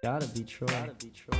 Gotta be Troy. Gotta be Troy.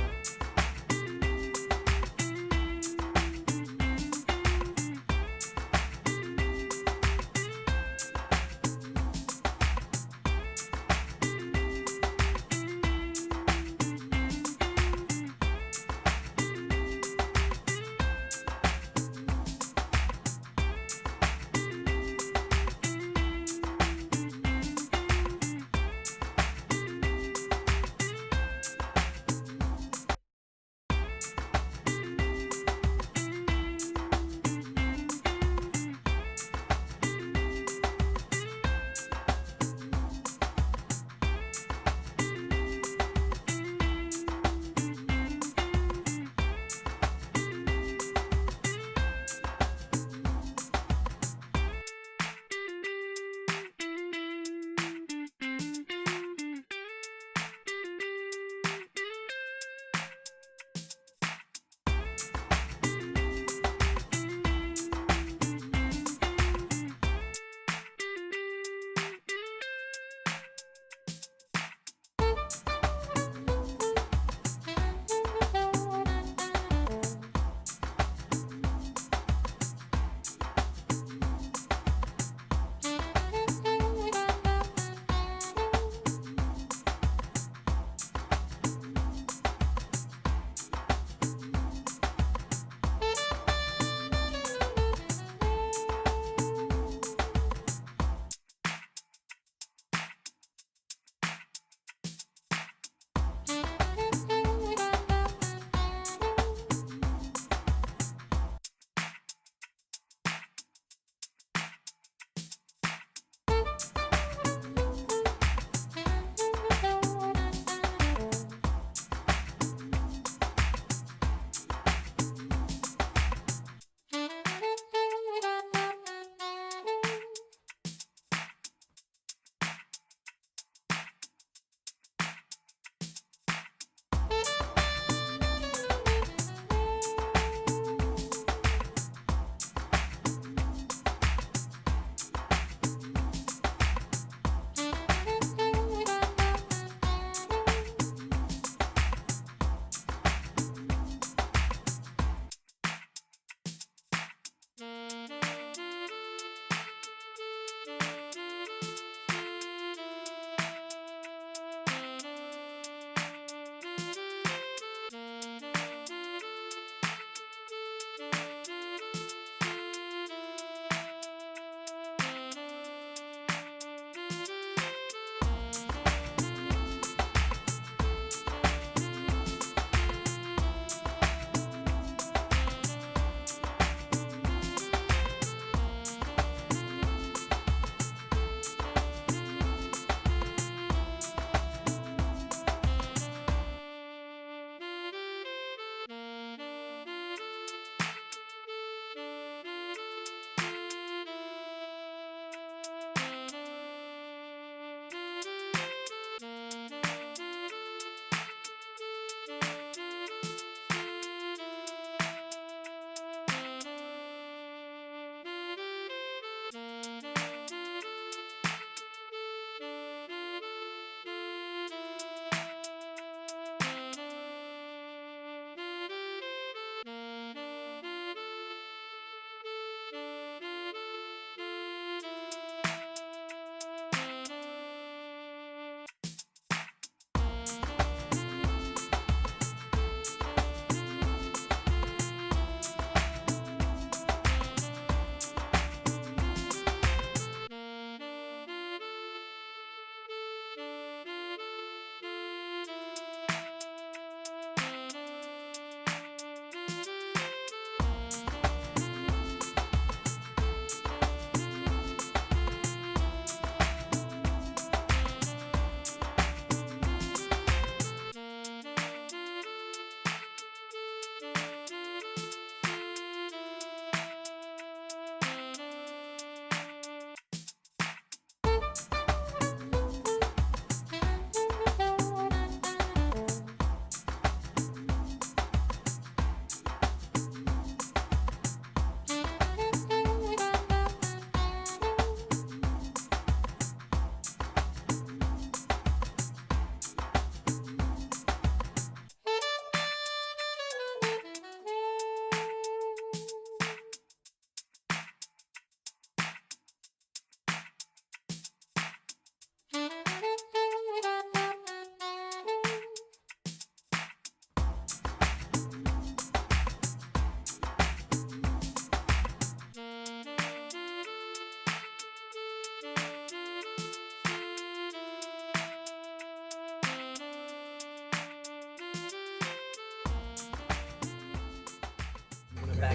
All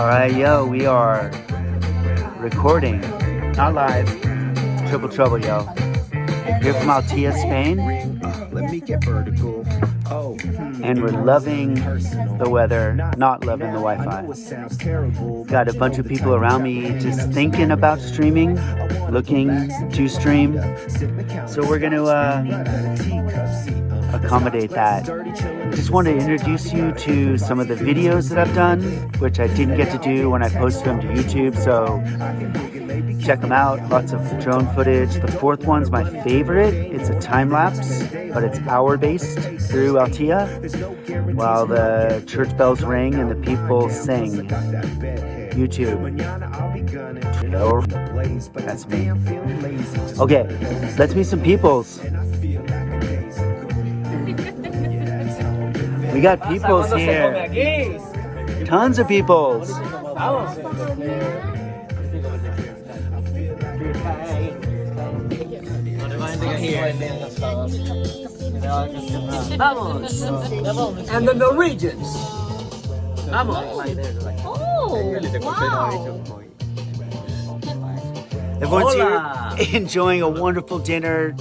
right, yo, we are recording, not live, Triple Trouble, yo. Here from Altea, Spain. And we're loving the weather, not loving the Wi-Fi. Got a bunch of people around me just thinking about streaming, looking to stream. So we're going to accommodate that. Just want to introduce you to some of the videos that I've done, which I didn't get to do when I posted them to YouTube. So check them out. Lots of drone footage. The fourth one's my favorite. It's a time lapse, but it's hour-based through Altea while the church bells ring and the people sing. YouTube. That's me. Okay, let's meet some peoples. We got peoples here. Tons of peoples. Vamos. And the Norwegians. Vamos. Oh, wow. Everyone's here enjoying a wonderful dinner,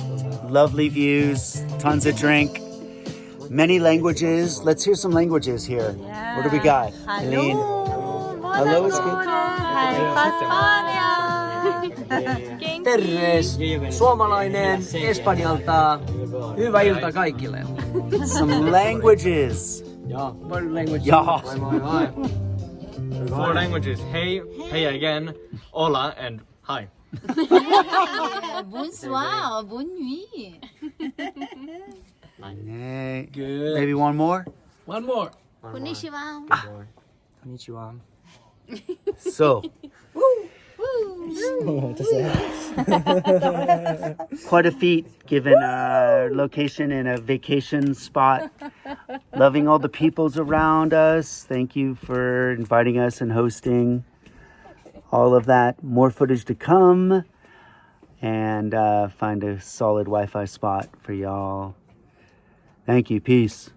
lovely views, tons of drink, many languages. Let's hear some languages here. Yeah. What do we got? Hello. Hello is good. Terves, suomalainen Espanjalta. Hyvää iltaa kaikille. Some languages. What language? Yeah. 4 languages. Hey, hey again, hola, and hi. Bonsoir, bonne nuit. Hey. Good. Maybe one more? One more. Konnichiwa. Konnichiwa. So, quite a feat given a location in a vacation spot. Loving all the peoples around us. Thank you for inviting us and hosting all of that. More footage to come. And find a solid Wi-Fi spot for y'all. Thank you. Peace.